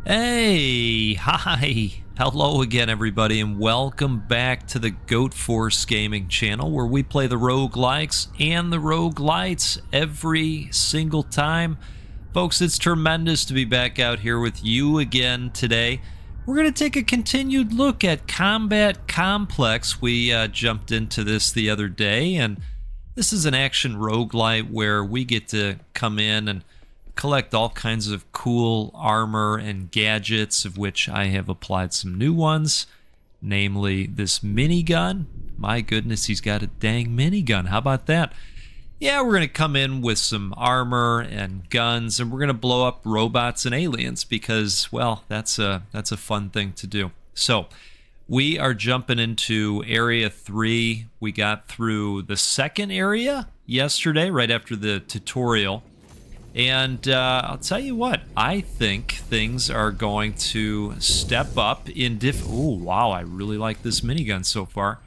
Hey, hi, hello again everybody, and welcome back to the Goat Force Gaming channel, where we play the roguelikes and the roguelites every single time. Folks, it's tremendous to be back out here with you again today. We're going to take a continued look at Combat Complex. We jumped into this the other day, and this is an action roguelite where we get to come in and collect all kinds of cool armor and gadgets, of which I have applied some new ones, namely this minigun. My goodness, he's got a dang minigun. How about that? Yeah, we're going to come in with some armor and guns, and we're going to blow up robots and aliens because, well, that's a fun thing to do. So we are jumping into Area 3. We got through the second area yesterday, right after the tutorial. And I'll tell you what, I think things are going to step up in oh, wow, I really like this minigun so far.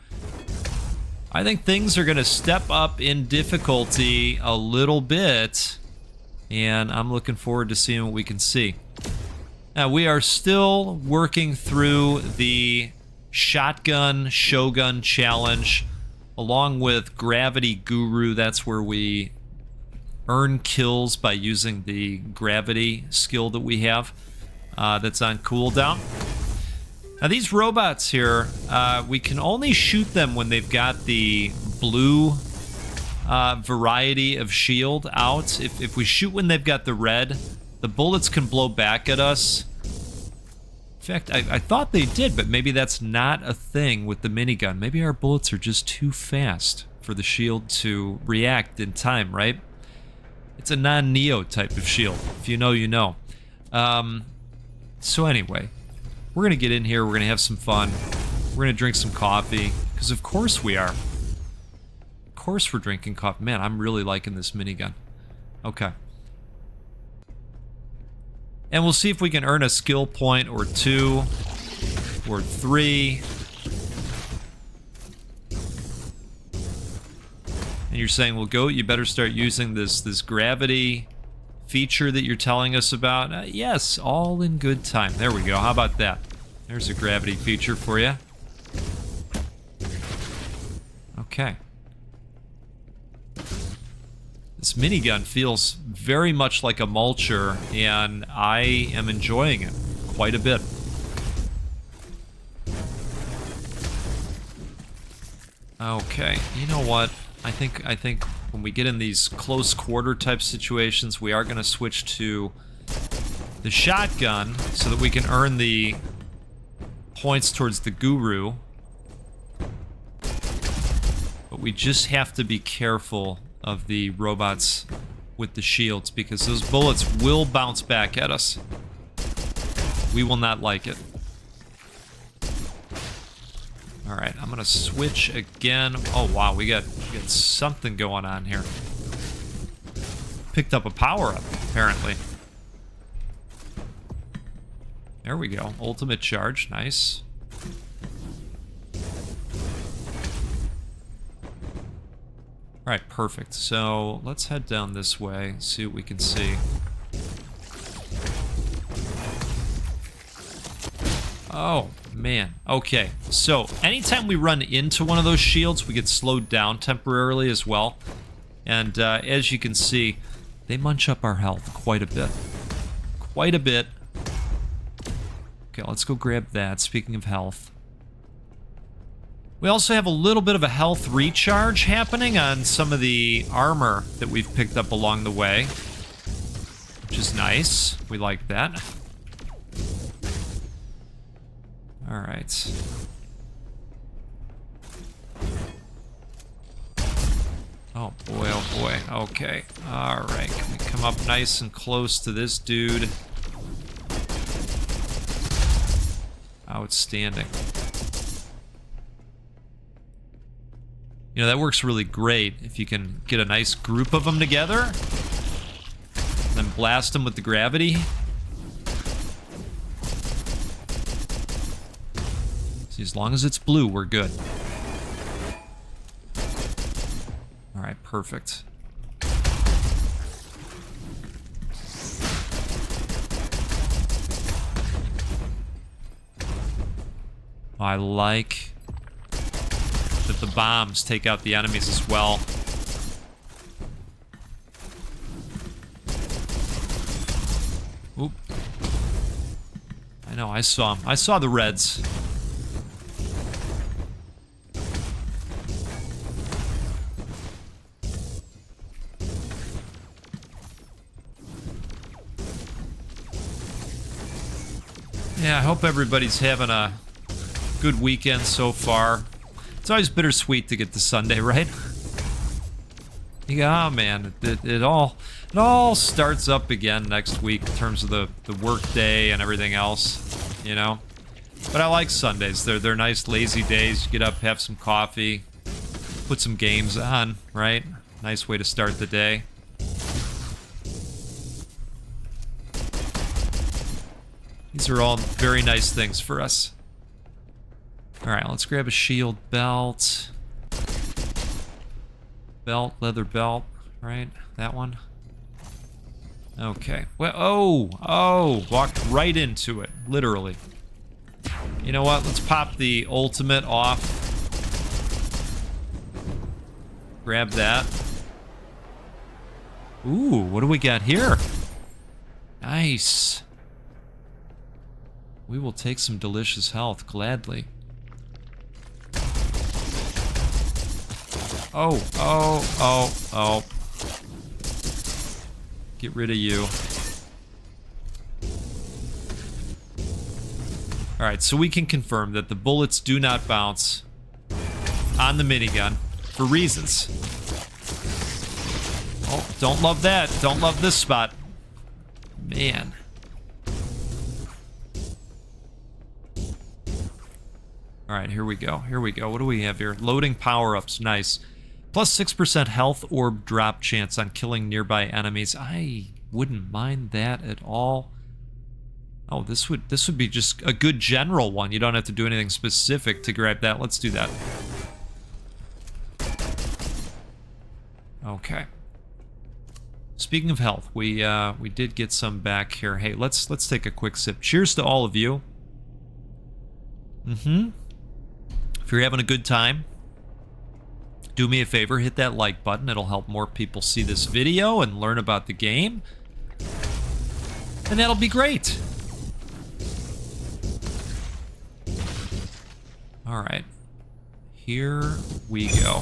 I think things are going to step up in difficulty a little bit, and I'm looking forward to seeing what we can see. Now, we are still working through the Shotgun Shogun Challenge, along with Gravity Guru. That's where we earn kills by using the gravity skill that we have that's on cooldown. Now these robots here, we can only shoot them when they've got the blue variety of shield out. If we shoot when they've got the red, the bullets can blow back at us. In fact, I thought they did, but maybe that's not a thing with the minigun. Maybe our bullets are just too fast for the shield to react in time, right? It's a non-Neo type of shield. If you know, you know. So anyway, we're going to get in here. We're going to have some fun. We're going to drink some coffee. Because of course we are. Of course we're drinking coffee. Man, I'm really liking this minigun. Okay. And we'll see if we can earn a skill point or 2 or 3. And you're saying, well, Goat, you better start using this gravity feature that you're telling us about. Yes, all in good time. There we go. How about that? There's a gravity feature for you. Okay. This minigun feels very much like a mulcher, and I am enjoying it quite a bit. Okay, you know what? I think when we get in these close quarter type situations, we are going to switch to the shotgun so that we can earn the points towards the guru. But we just have to be careful of the robots with the shields, because those bullets will bounce back at us. We will not like it. Alright, I'm gonna switch again. Oh wow, we got something going on here. Picked up a power-up, apparently. There we go. Ultimate charge, nice. Alright, perfect. So let's head down this way, see what we can see. Oh, man. Okay, so anytime we run into one of those shields, we get slowed down temporarily as well. And as you can see, they munch up our health quite a bit. Quite a bit. Okay, let's go grab that, speaking of health. We also have a little bit of a health recharge happening on some of the armor that we've picked up along the way, which is nice. We like that. All right. Oh boy, oh boy. Okay. All right. Can we come up nice and close to this dude? Outstanding. You know, that works really great if you can get a nice group of them together, and then blast them with the gravity. See, as long as it's blue, we're good. All right, perfect. I like that the bombs take out the enemies as well. Oop. I know, I saw him. I saw the reds. Yeah, I hope everybody's having a good weekend so far. It's always bittersweet to get to Sunday, right? You go, oh man, it all starts up again next week in terms of the work day and everything else, you know? But I like Sundays. They're nice, lazy days. You get up, have some coffee, put some games on, right? Nice way to start the day. These are all very nice things for us. Alright, let's grab a shield belt. Belt, leather belt, right? That one. Okay. Well, oh, walked right into it, literally. You know what? Let's pop the ultimate off. Grab that. Ooh, what do we got here? Nice. We will take some delicious health, gladly. Oh. Get rid of you. Alright, so we can confirm that the bullets do not bounce on the minigun for reasons. Oh, don't love that. Don't love this spot. Man. Alright, here we go. Here we go. What do we have here? Loading power-ups. Nice. Plus 6% health orb drop chance on killing nearby enemies. I wouldn't mind that at all. Oh, this would be just a good general one. You don't have to do anything specific to grab that. Let's do that. Okay. Speaking of health, we did get some back here. Hey, let's take a quick sip. Cheers to all of you. If you're having a good time, do me a favor, hit that like button. It'll help more people see this video and learn about the game. And that'll be great. Alright. Here we go.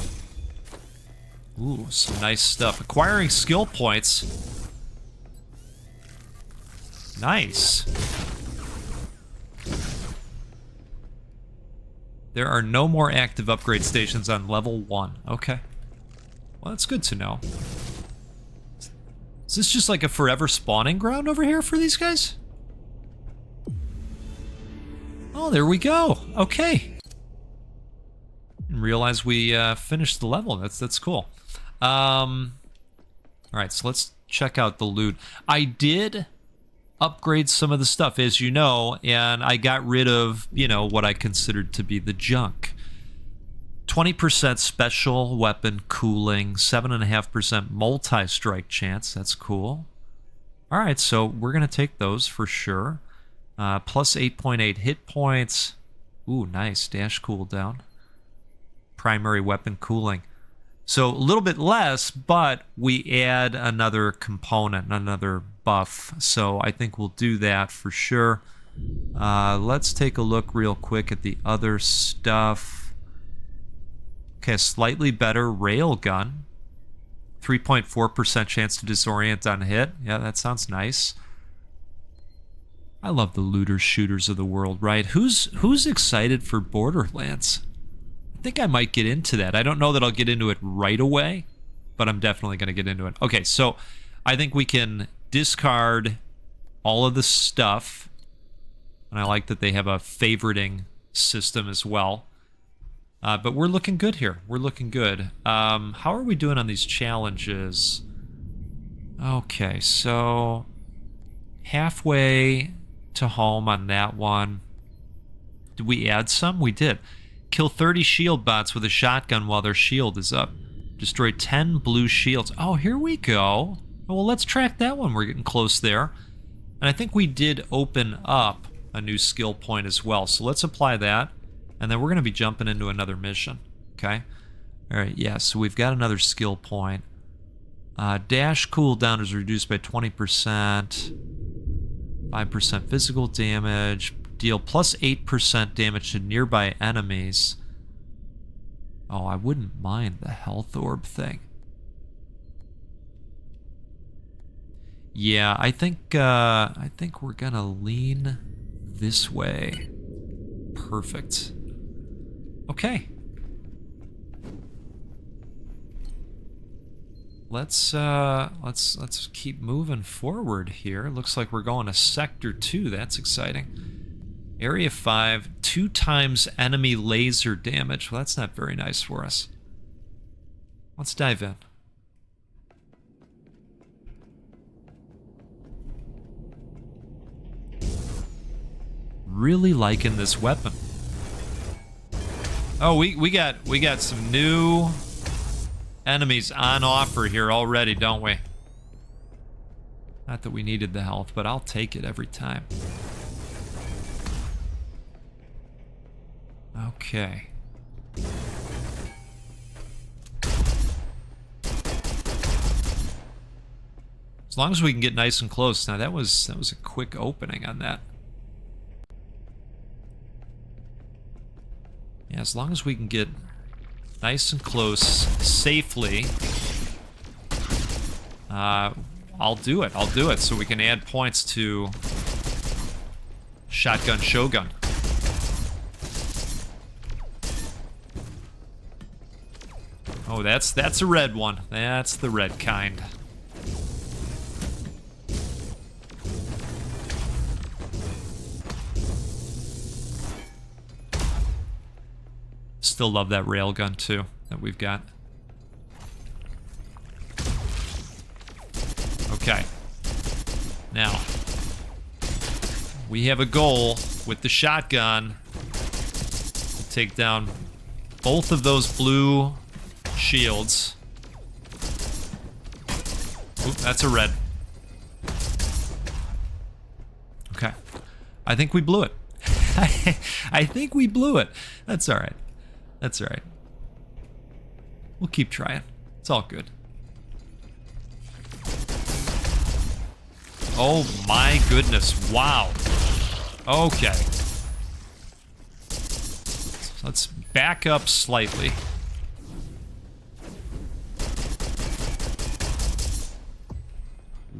Ooh, some nice stuff. Acquiring skill points. Nice. There are no more active upgrade stations on level 1. Okay. Well, that's good to know. Is this just like a forever spawning ground over here for these guys? Oh, there we go. Okay. Didn't realize we finished the level. That's cool. Alright, so let's check out the loot. I did upgrade some of the stuff, as you know, and I got rid of, you know, what I considered to be the junk. 20% special weapon cooling, 7.5% multi-strike chance. That's cool. Alright, so we're going to take those for sure. Plus 8.8 hit points. Ooh, nice. Dash cooldown. Primary weapon cooling. So a little bit less, but we add another component, another buff. So I think we'll do that for sure. Let's take a look real quick at the other stuff. Okay, a slightly better railgun. 3.4% chance to disorient on hit. Yeah, that sounds nice. I love the looters shooters of the world, right? Who's excited for Borderlands? I think I might get into that. I don't know that I'll get into it right away, but I'm definitely going to get into it. Okay, so I think we can discard all of the stuff, and I like that they have a favoriting system as well. But we're looking good here. We're looking good. How are we doing on these challenges? Okay, so halfway to home on that one. Did we add some? We did. Kill 30 shield bots with a shotgun while their shield is up. Destroy 10 blue shields. Oh, here we go. Well, let's track that one. We're getting close there. And I think we did open up a new skill point as well. So let's apply that. And then we're going to be jumping into another mission. Okay? All right, yeah, so we've got another skill point. Dash cooldown is reduced by 20%. 5% physical damage. Deal plus 8% damage to nearby enemies. Oh, I wouldn't mind the health orb thing. Yeah, I think we're gonna lean this way. Perfect. Okay. Let's keep moving forward here. Looks like we're going to Sector 2. That's exciting. Area 5, 2 times enemy laser damage. Well, that's not very nice for us. Let's dive in. Really liking this weapon. Oh, we got some new enemies on offer here already, don't we? Not that we needed the health, but I'll take it every time. Okay. As long as we can get nice and close. Now that was a quick opening on that. Yeah, as long as we can get nice and close safely, I'll do it. I'll do it so we can add points to Shotgun Shogun. Oh, that's a red one. That's the red kind. Still love that railgun too that we've got. Okay. Now, we have a goal with the shotgun to take down both of those blue shields. Oop, that's a red. Okay. I think we blew it. I think we blew it. That's all right. That's all right. We'll keep trying. It's all good. Oh my goodness. Wow. Okay. Let's back up slightly.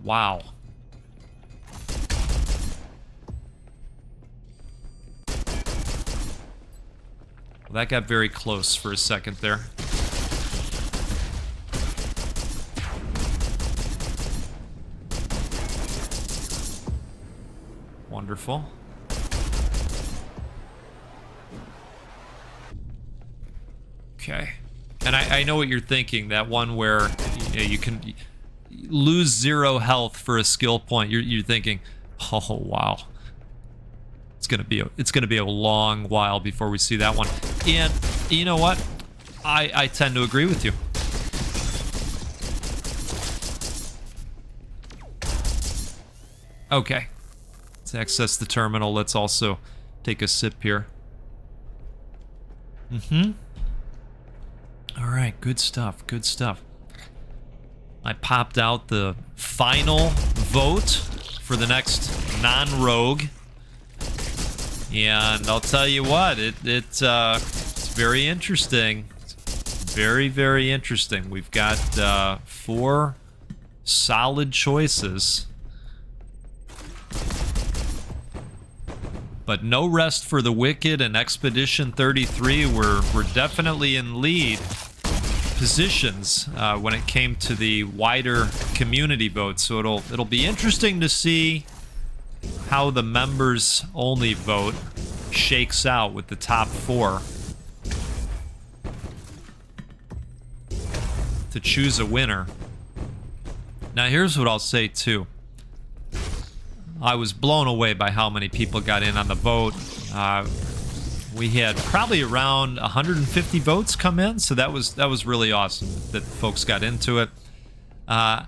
Wow. Well, that got very close for a second there. Wonderful. Okay. And I know what you're thinking, that one where you can lose 0 health for a skill point. You're thinking, oh wow. It's gonna be a long while before we see that one. And you know what? I tend to agree with you. Okay. Let's access the terminal. Let's also take a sip here. Mm-hmm. Alright, good stuff, good stuff. I popped out the final vote for the next non-rogue. And I'll tell you what, it's very interesting. It's very, very interesting. We've got 4 solid choices. But no rest for the wicked, and Expedition 33 were definitely in lead positions when it came to the wider community vote. So it'll be interesting to see how the members only vote shakes out with the top 4 to choose a winner. Now here's what I'll say too. I was blown away by how many people got in on the vote. We had probably around 150 votes come in, so that was really awesome that folks got into it. I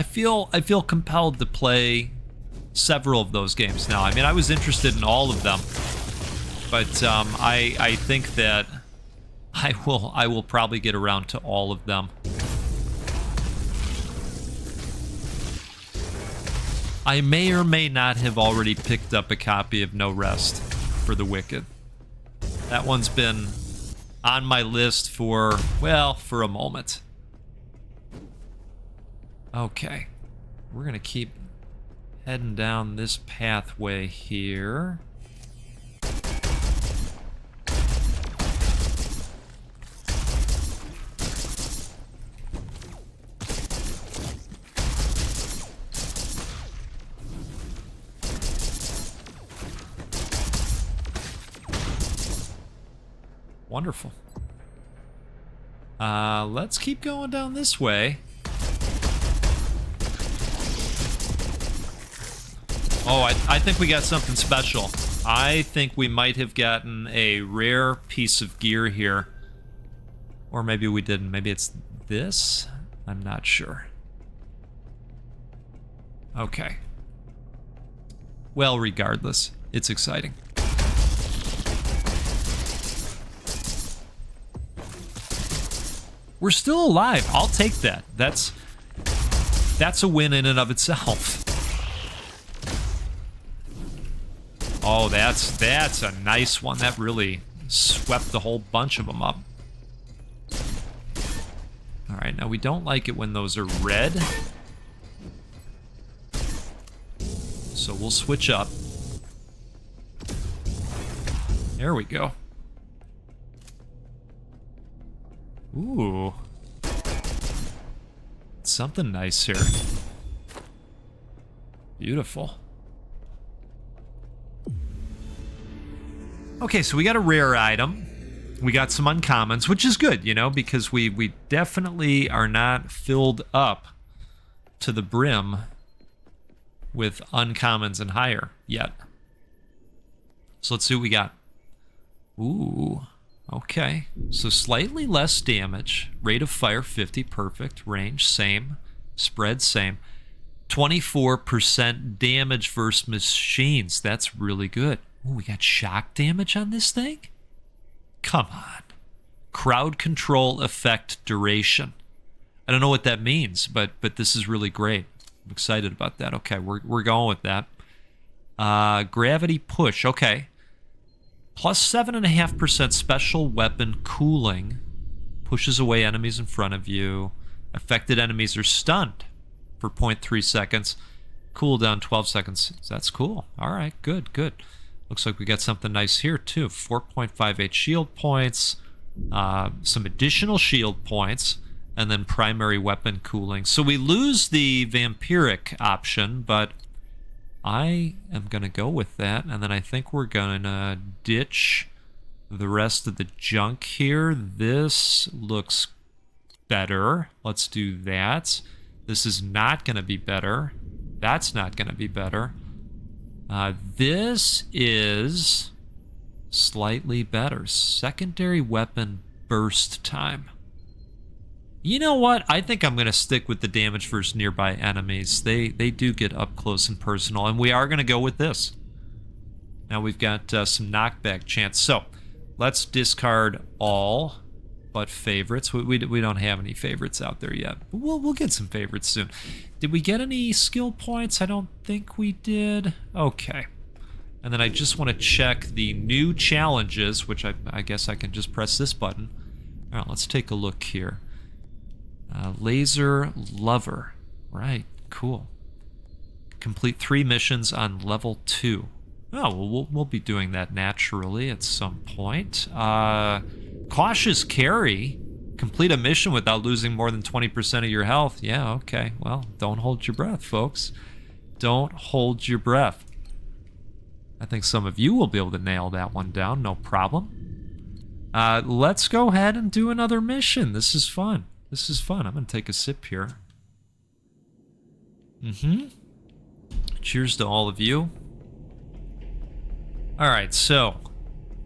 feel compelled to play several of those games now. I mean, I was interested in all of them. But I think that I will probably get around to all of them. I may or may not have already picked up a copy of No Rest for the Wicked. That one's been on my list for, well, for a moment. Okay. We're going to keep heading down this pathway here. Wonderful. Let's keep going down this way. Oh, I think we got something special. I think we might have gotten a rare piece of gear here. Or maybe we didn't. Maybe it's this? I'm not sure. Okay. Well, regardless, it's exciting. We're still alive. I'll take that. That's a win in and of itself. Oh, that's a nice one. That really swept the whole bunch of them up. All right, now we don't like it when those are red. So we'll switch up. There we go. Ooh. Something nice here. Beautiful. Okay, so we got a rare item. We got some uncommons, which is good, you know, because we definitely are not filled up to the brim with uncommons and higher yet. So let's see what we got. Ooh. Okay, so slightly less damage, rate of fire 50, perfect, range same, spread same, 24% damage versus machines, that's really good. Ooh, we got shock damage on this thing? Come on. Crowd control effect duration. I don't know what that means, but this is really great. I'm excited about that. Okay, we're going with that. Gravity push, okay. Plus 7.5% special weapon cooling. Pushes away enemies in front of you. Affected enemies are stunned for 0.3 seconds. Cooldown 12 seconds. That's cool. All right, good, good. Looks like we got something nice here, too. 4.58 shield points. Some additional shield points. And then primary weapon cooling. So we lose the vampiric option, but I am going to go with that, and then I think we're going to ditch the rest of the junk here. This looks better. Let's do that. This is not going to be better. That's not going to be better. This is slightly better. Secondary weapon burst time. You know what? I think I'm going to stick with the damage versus nearby enemies. They do get up close and personal, and we are going to go with this. Now we've got some knockback chance. So let's discard all but favorites. We don't have any favorites out there yet. But we'll get some favorites soon. Did we get any skill points? I don't think we did. Okay. And then I just want to check the new challenges, which I guess I can just press this button. All right, let's take a look here. Laser Lover. Right, cool. Complete 3 missions on level 2. Oh, well, we'll be doing that naturally at some point. Cautious Carry. Complete a mission without losing more than 20% of your health. Yeah, okay. Well, don't hold your breath, folks. Don't hold your breath. I think some of you will be able to nail that one down, no problem. Let's go ahead and do another mission. This is fun. This is fun. I'm going to take a sip here. Cheers to all of you. All right, so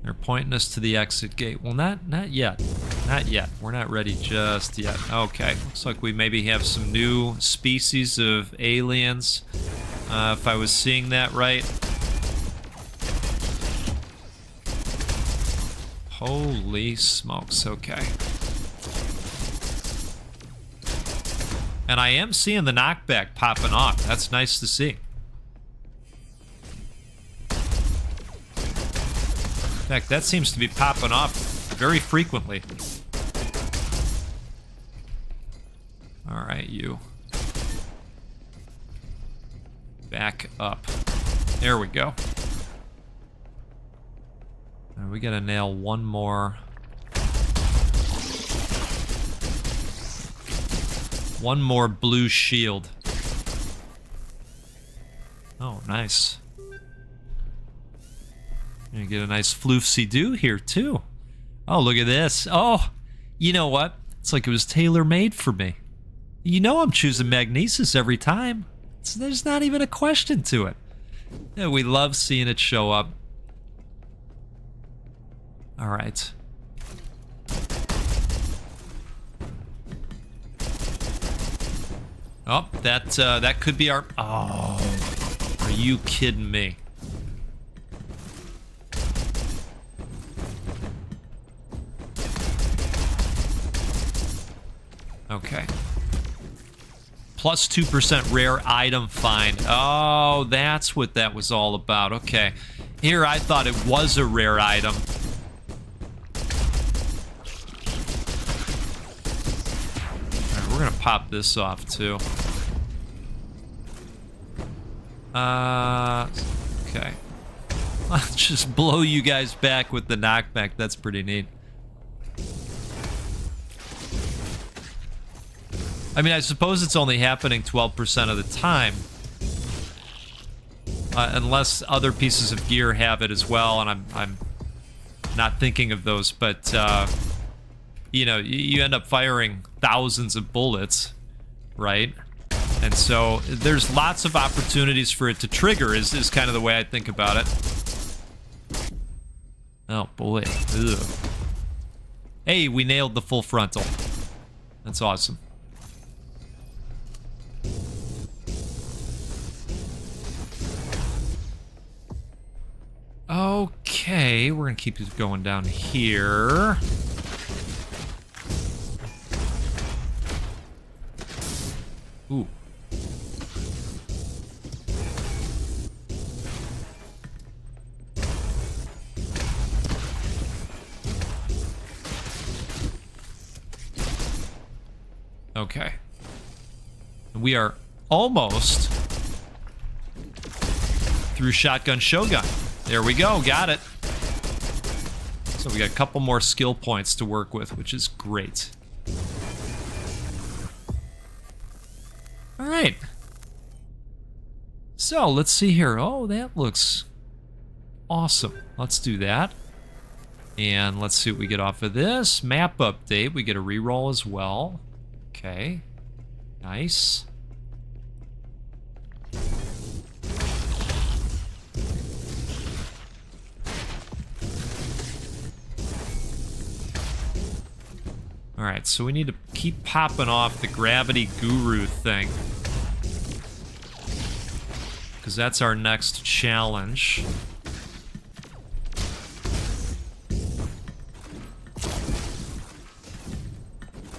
they're pointing us to the exit gate. Well, not yet. Not yet. We're not ready just yet. Okay, looks like we maybe have some new species of aliens. If I was seeing that right. Holy smokes, okay. And I am seeing the knockback popping off. That's nice to see. In fact, that seems to be popping off very frequently. All right, you. Back up. There we go. All right, we gotta nail one more. One more blue shield. Oh, nice. You get a nice floofsy-doo here, too. Oh, look at this. Oh, you know what? It's like it was tailor-made for me. You know I'm choosing Magnesis every time. There's not even a question to it. Yeah, we love seeing it show up. All right. Oh, that could be our... Oh, are you kidding me? Okay. Plus 2% rare item find. Oh, that's what that was all about. Okay. Here, I thought it was a rare item. All right, we're gonna pop this off, too. Okay. I'll just blow you guys back with the knockback. That's pretty neat. I mean, I suppose it's only happening 12% of the time. Unless other pieces of gear have it as well, and I'm not thinking of those, but, you know, you end up firing thousands of bullets, right? And so there's lots of opportunities for it to trigger, is kind of the way I think about it. Oh, boy. Ugh. Hey, we nailed the full frontal. That's awesome. Okay, we're gonna keep it going down here. Ooh. Okay. We are almost through Shotgun Shogun. There we go, got it. So we got a couple more skill points to work with, which is great. All right. So let's see here. Oh, that looks awesome. Let's do that. And let's see what we get off of this. Map update, we get a reroll as well. Okay, nice. All right, so we need to keep popping off the gravity guru thing, because that's our next challenge.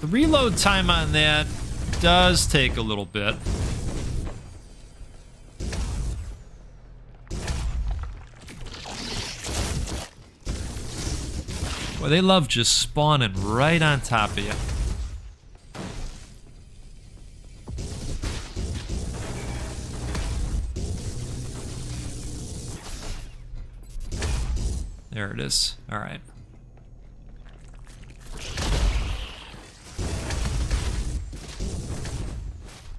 The reload time on that does take a little bit. Well, they love just spawning right on top of you. There it is. All right.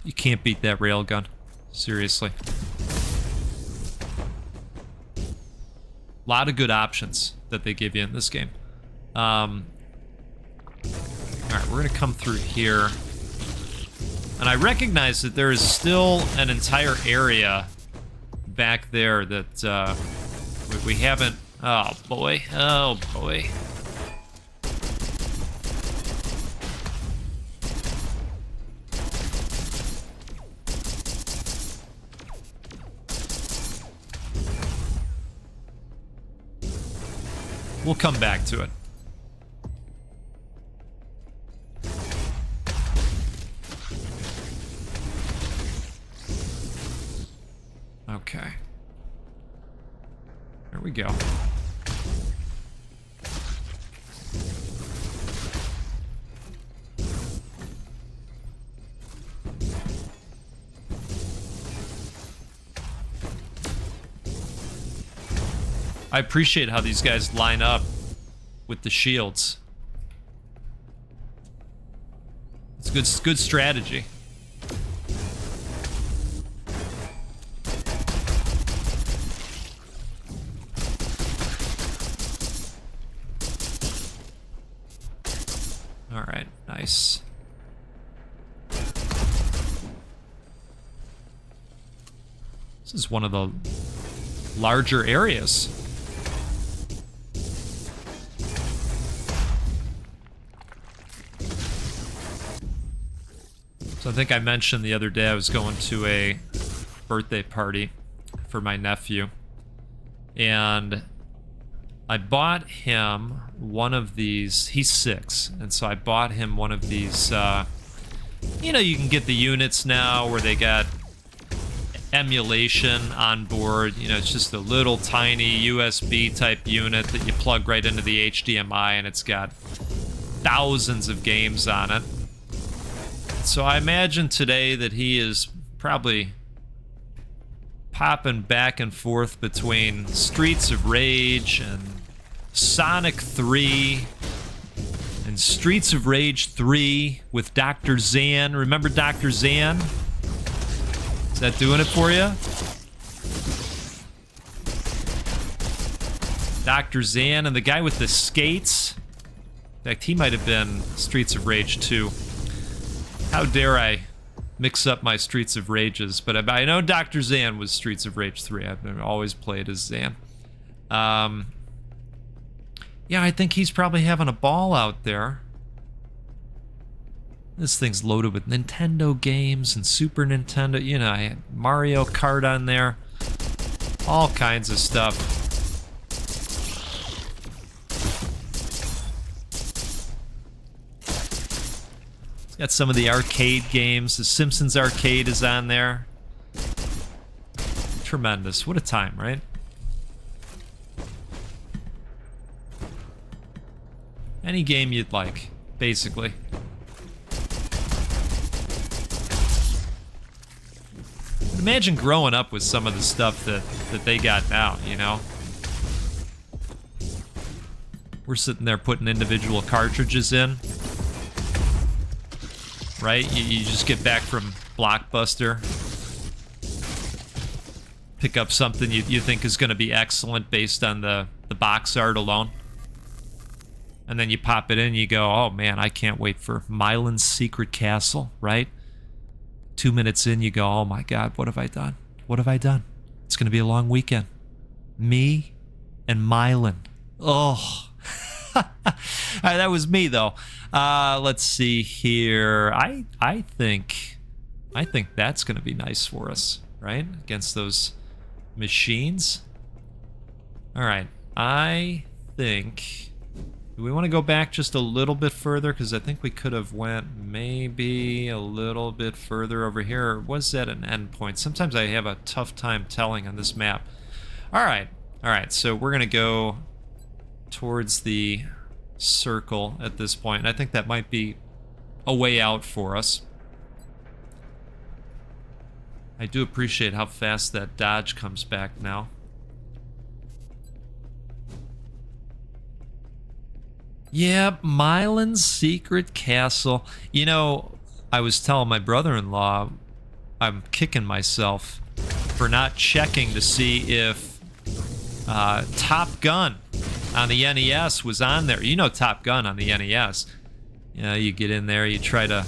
You can't beat that railgun. Seriously. A lot of good options that they give you in this game. All right, we're gonna come through here. And I recognize that there is still an entire area back there that we haven't... Oh, boy. Oh, boy. We'll come back to it. There we go. I appreciate how these guys line up with the shields. It's good strategy. All right, nice. This is one of the larger areas. So I think I mentioned the other day I was going to a birthday party for my nephew, and I bought him one of these. He's 6, and so I bought him one of these. You know, you can get the units now where they got emulation on board. You know, it's just a little tiny USB type unit that you plug right into the HDMI, and it's got thousands of games on it. So I imagine today that he is probably popping back and forth between Streets of Rage and Sonic 3 and Streets of Rage 3 with Dr. Zan. Remember Dr. Zan? Is that doing it for you? Dr. Zan and the guy with the skates. In fact, he might have been Streets of Rage 2. How dare I mix up my Streets of Rages, but I know Dr. Zan was Streets of Rage 3. I've always played as Zan. Yeah, I think he's probably having a ball out there. This thing's loaded with Nintendo games and Super Nintendo. You know, I had Mario Kart on there. All kinds of stuff. Got some of the arcade games. The Simpsons arcade is on there. Tremendous. What a time, right? Any game you'd like, basically. Imagine growing up with some of the stuff that they got now, you know? We're sitting there putting individual cartridges in. Right? You just get back from Blockbuster, pick up something you think is going to be excellent based on the box art alone, and then you pop it in and you go, oh man, I can't wait for Mylan's Secret Castle, right? 2 minutes in, you go, oh my god, what have I done? What have I done? It's going to be a long weekend. Me and Mylan. Oh. That was me though. Let's see here. I think that's gonna be nice for us, right? Against those machines. All right. I think. Do we want to go back just a little bit further? Because I think we could have went maybe a little bit further over here. Or was that an endpoint? Sometimes I have a tough time telling on this map. All right. All right. So we're gonna go towards the circle at this point, and I think that might be a way out for us. I do appreciate how fast that dodge comes back now. Yeah, Mylan's Secret Castle. You know, I was telling my brother-in-law I'm kicking myself for not checking to see if Top Gun on the NES was on there. You know Top Gun on the NES. You know, you get in there, you try to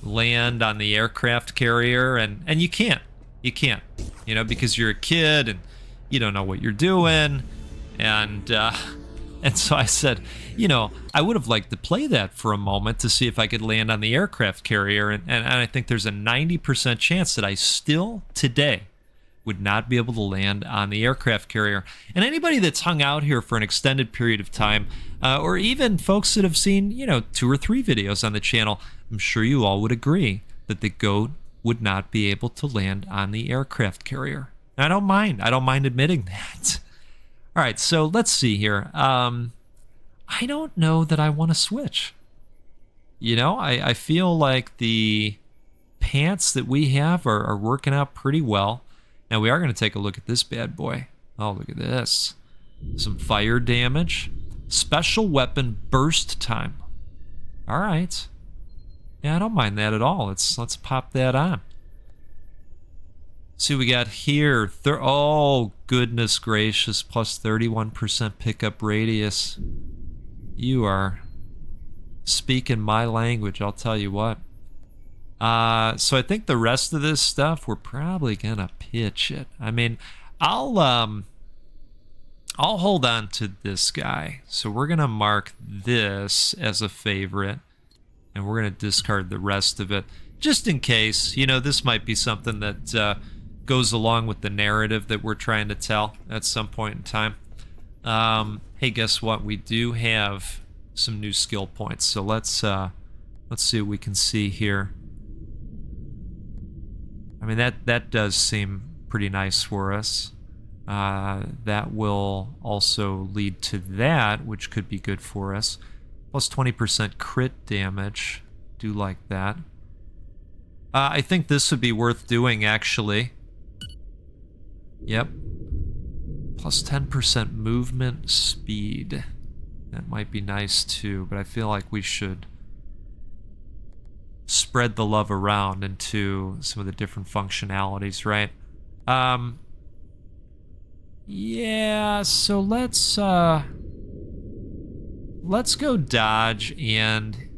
land on the aircraft carrier, and you can't. You can't. You know, because you're a kid and you don't know what you're doing. And so I said, you know, I would have liked to play that for a moment to see if I could land on the aircraft carrier. And I think there's a 90% chance that I still today would not be able to land on the aircraft carrier. And anybody that's hung out here for an extended period of time, or even folks that have seen, you know, 2 or 3 videos on the channel, I'm sure you all would agree that the GOAT would not be able to land on the aircraft carrier. And I don't mind admitting that. All right, so let's see here. I don't know that I want to switch. You know, I feel like the pants that we have are working out pretty well. Now, we are going to take a look at this bad boy. Oh, look at this. Some fire damage. Special weapon burst time. All right. Yeah, I don't mind that at all. Let's pop that on. See what we got here. Oh, goodness gracious. Plus 31% pickup radius. You are speaking my language, I'll tell you what. So I think the rest of this stuff, we're probably going to pitch it. I mean, I'll hold on to this guy. So we're going to mark this as a favorite. And we're going to discard the rest of it. Just in case, you know, this might be something that goes along with the narrative that we're trying to tell at some point in time. Hey, guess what? We do have some new skill points. So let's see what we can see here. I mean, that does seem pretty nice for us. That will also lead to that, which could be good for us. Plus 20% crit damage. Do like that. I think this would be worth doing, actually. Yep. Plus 10% movement speed. That might be nice, too, but I feel like we should spread the love around into some of the different functionalities, right? Yeah, so let's go dodge and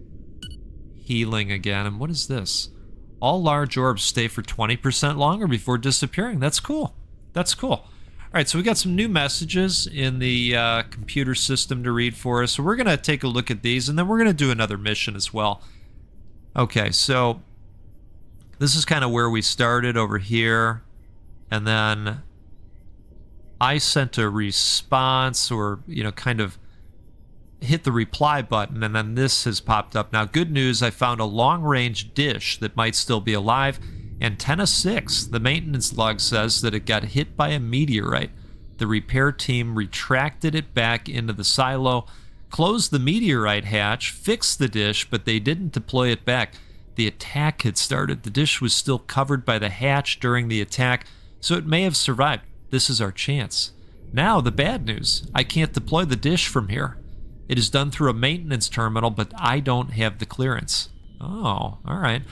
healing again. And what is this? All large orbs stay for 20% longer before disappearing. That's cool. That's cool. All right, so we got some new messages in the computer system to read for us. So we're going to take a look at these, and then we're going to do another mission as well. Okay, so this is kind of where we started over here. And then I sent a response, or, you know, kind of hit the reply button, and then this has popped up. Now, good news, I found a long-range dish that might still be alive. Antenna 6, the maintenance log says that it got hit by a meteorite. The repair team retracted it back into the silo, closed the meteorite hatch, fixed the dish, but they didn't deploy it back. The attack had started. The dish was still covered by the hatch during the attack, so it may have survived. This is our chance. Now, the bad news. I can't deploy the dish from here. It is done through a maintenance terminal, but I don't have the clearance. Oh, all right.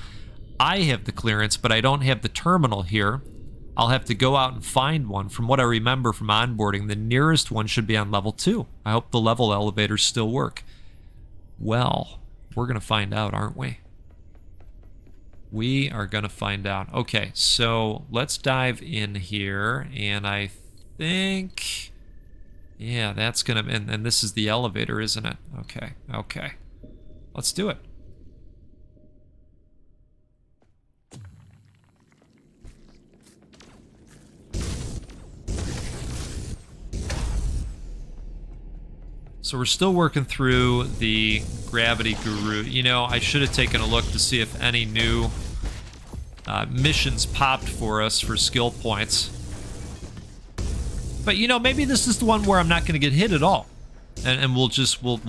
I have the clearance, but I don't have the terminal here. I'll have to go out and find one. From what I remember from onboarding, the nearest one should be on level 2. I hope the level elevators still work. Well, we're going to find out, aren't we? We are going to find out. Okay, so let's dive in here, and I think... Yeah, that's going to... And this is the elevator, isn't it? Okay, okay. Let's do it. So we're still working through the Gravity Guru. You know, I should have taken a look to see if any new missions popped for us for skill points. But, you know, maybe this is the one where I'm not going to get hit at all. And we'll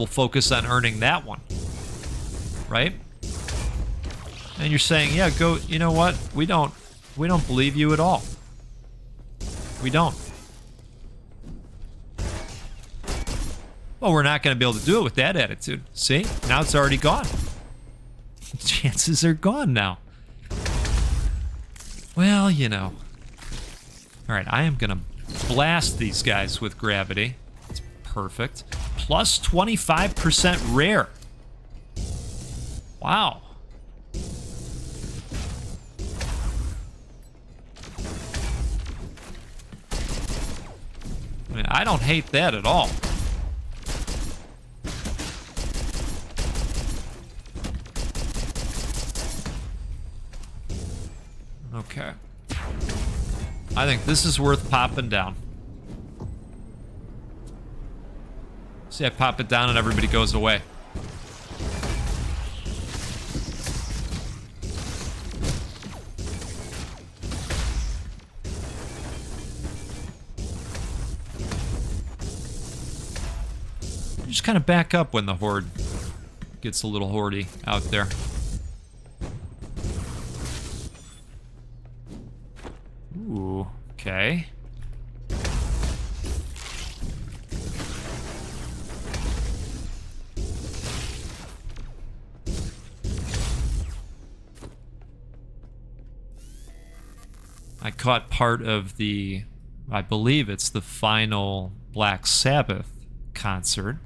focus on earning that one. Right? And you're saying, yeah, go, you know what? We don't believe you at all. We don't. Well, we're not going to be able to do it with that attitude. See? Now it's already gone. Chances are gone now. Well, you know. All right, I am going to blast these guys with gravity. It's perfect. Plus 25% rare. Wow. I mean, I don't hate that at all. Okay. I think this is worth popping down. See, I pop it down and everybody goes away. just kind of back up when the horde gets a little hordy out there. Ooh, okay. I caught part of the, I believe it's the final Black Sabbath concert.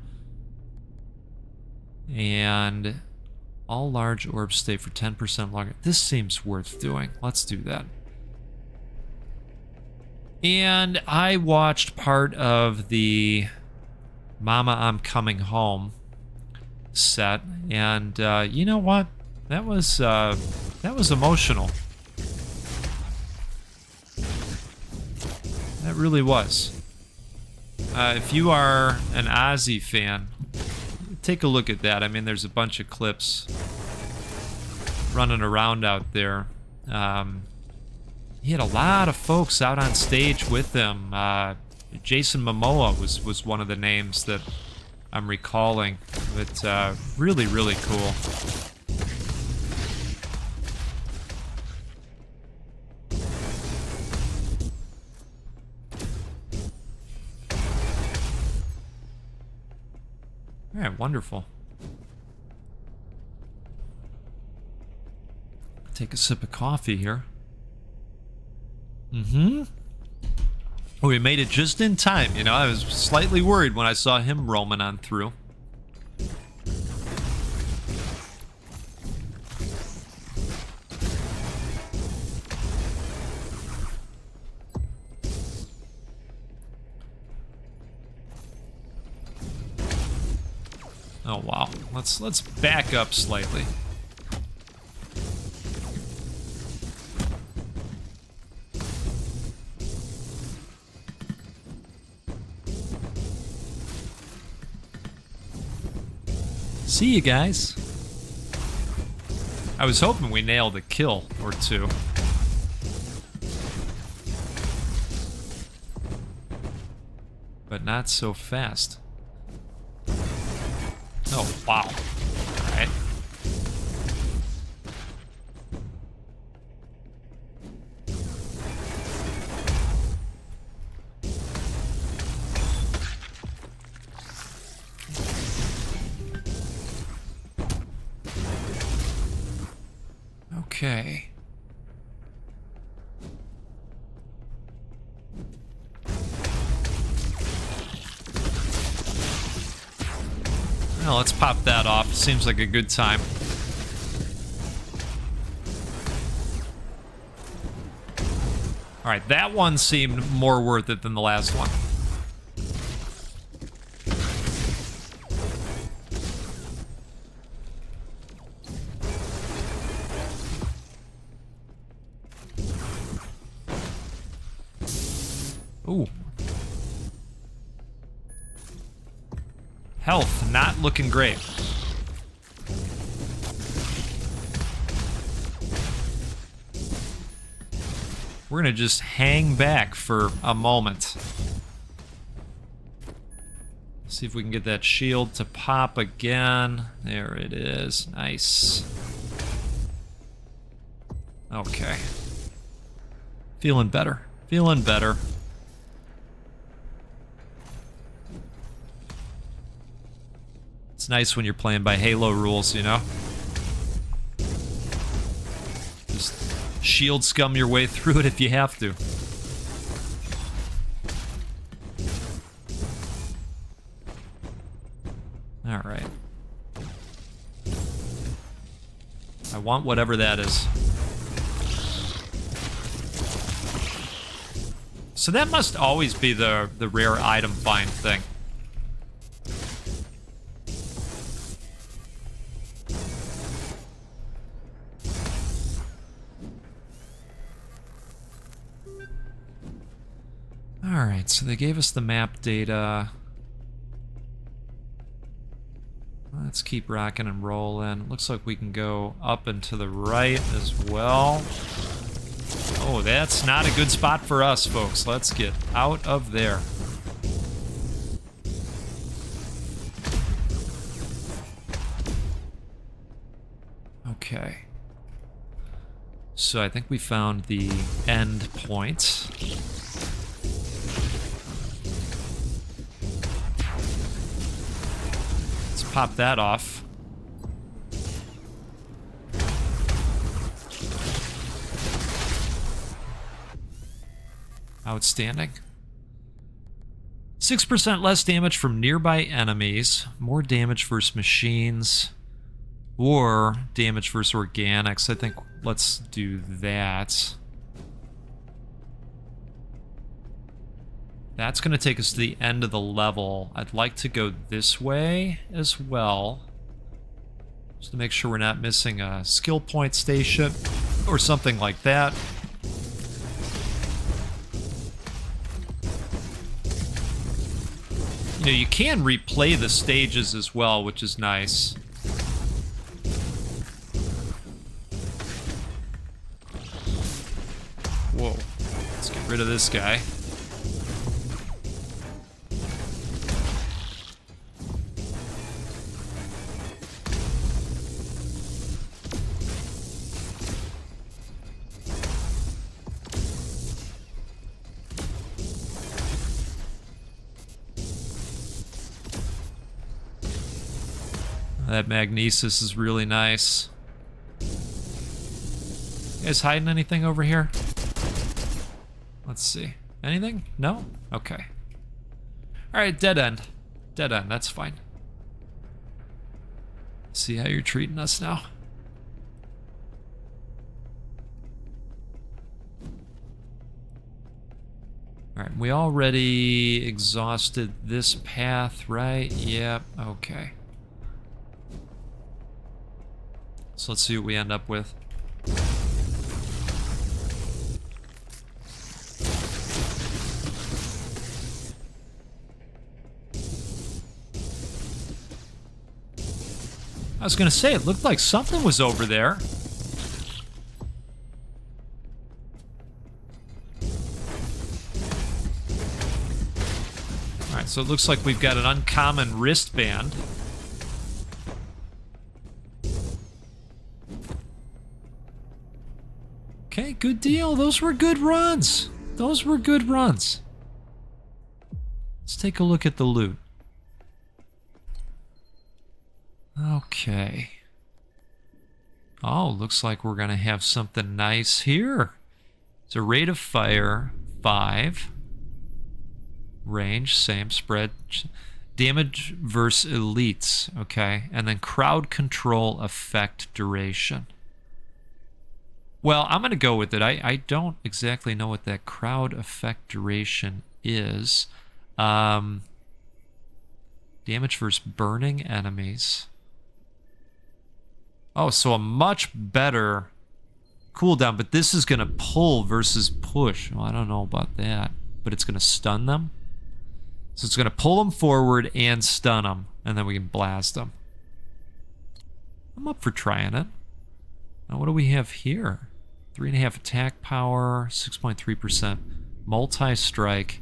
And all large orbs stay for 10% longer. This seems worth doing. Let's do that. And I watched part of the Mama I'm Coming Home set, and you know what? That was emotional. That really was. If you are an Ozzy fan, take a look at that. I mean, there's a bunch of clips running around out there. He had a lot of folks out on stage with him. Jason Momoa was one of the names that I'm recalling. But really, really cool. All right, wonderful. Take a sip of coffee here. Mm-hmm. Oh, we made it just in time. You know, I was slightly worried when I saw him roaming on through. Oh wow. Let's back up slightly. See you guys. I was hoping we nailed a kill or two. But not so fast. Oh, wow. All right. Okay. Well, let's pop that off. Seems like a good time. All right, that one seemed more worth it than the last one. Ooh. Health not looking great. We're gonna just hang back for a moment. See if we can get that shield to pop again. There it is. Nice. Okay. Feeling better. Feeling better. It's nice when you're playing by Halo rules, you know? Just shield scum your way through it if you have to. Alright. I want whatever that is. So that must always be the rare item find thing. Alright, so they gave us the map data. Let's keep rocking and rolling. Looks like we can go up and to the right as well. Oh, that's not a good spot for us, folks. Let's get out of there. Okay. So I think we found the end point. Let's pop that off. Outstanding. 6% less damage from nearby enemies, more damage versus machines, or damage versus organics. I think let's do that. That's going to take us to the end of the level. I'd like to go this way as well, just to make sure we're not missing a skill point station or something like that. You know, you can replay the stages as well, which is nice. Whoa. Let's get rid of this guy. That magnesis is really nice. You guys hiding anything over here? Let's see. Anything? No? Okay. Alright, dead end. Dead end, that's fine. See how you're treating us now. Alright, we already exhausted this path, right? Yep, okay. So let's see what we end up with. I was gonna say, it looked like something was over there. Alright, so it looks like we've got an uncommon wristband. Okay, good deal. Those were good runs. Those were good runs. Let's take a look at the loot. Okay. Oh, looks like we're going to have something nice here. It's a rate of fire, 5. Range, same spread. Damage versus elites, okay. And then crowd control effect duration. Well, I'm going to go with it. I don't exactly know what that crowd effect duration is. Damage versus burning enemies. Oh, so a much better cooldown, but this is going to pull versus push. Well, I don't know about that, but it's going to stun them. So it's going to pull them forward and stun them, and then we can blast them. I'm up for trying it. Now, what do we have here? 3.5 attack power, 6.3% multi-strike,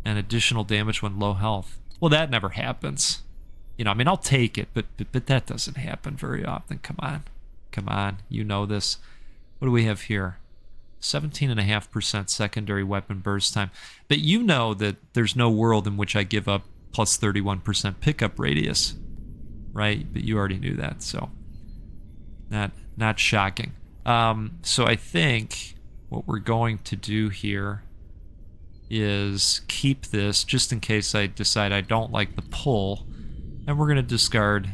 and additional damage when low health. Well, that never happens. You know, I mean, I'll take it, but that doesn't happen very often. Come on. Come on. You know this. What do we have here? 17.5% secondary weapon burst time. But you know that there's no world in which I give up plus 31% pickup radius, right? But you already knew that, so not shocking. So I think what we're going to do here is keep this just in case I decide I don't like the pull, and we're going to discard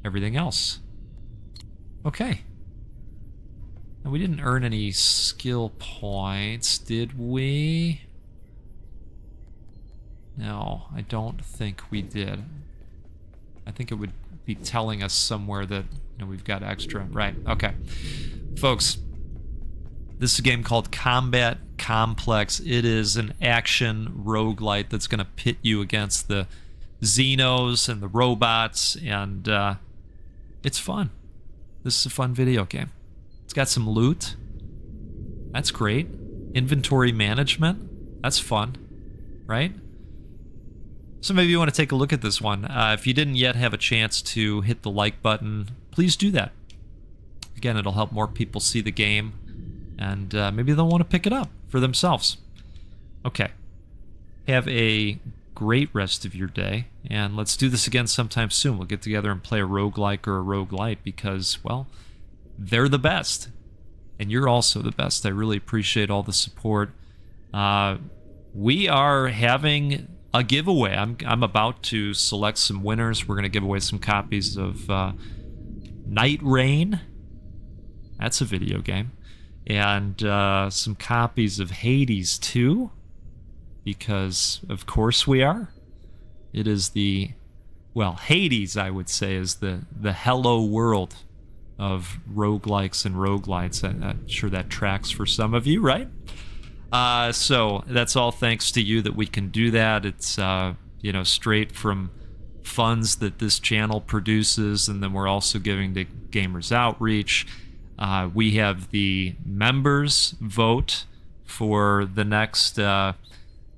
everything else. Okay. And we didn't earn any skill points, did we? No, I don't think we did. I think it would be telling us somewhere that, you know, we've got extra. Right, okay. Folks, this is a game called Combat Complex. It is an action roguelite that's going to pit you against the Xenos and the robots, and it's fun. This is a fun video game. It's got some loot. That's great. Inventory management. That's fun, right? So maybe you want to take a look at this one. If you didn't yet have a chance to hit the like button, please do that. again, it'll help more people see the game, and maybe they'll want to pick it up for themselves. Okay. Have a great rest of your day, and let's do this again sometime soon. We'll get together and play a roguelike or a roguelite because, well, they're the best. And you're also the best. I really appreciate all the support. We are having a giveaway. I'm about to select some winners. We're going to give away some copies of Night Rain. That's a video game. And some copies of Hades 2. Because, of course, we are. It is the... Well, Hades, I would say, is the hello world of roguelikes and roguelites. I'm sure that tracks for some of you, right? So that's all thanks to you that we can do that. It's straight from funds that this channel produces, and then we're also giving to Gamers Outreach. We have the members vote for the next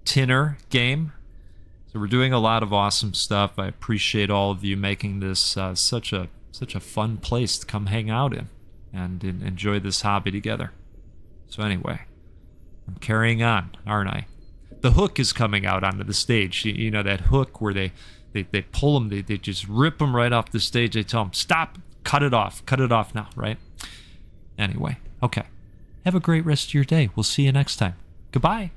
Tinner game. So we're doing a lot of awesome stuff. I appreciate all of you making this such a fun place to come hang out in and enjoy this hobby together. So anyway, I'm carrying on, aren't I? The hook is coming out onto the stage. You know that hook where they pull them, they just rip them right off the stage. They tell them, stop, cut it off now, right? Anyway, okay. Have a great rest of your day. We'll see you next time. Goodbye.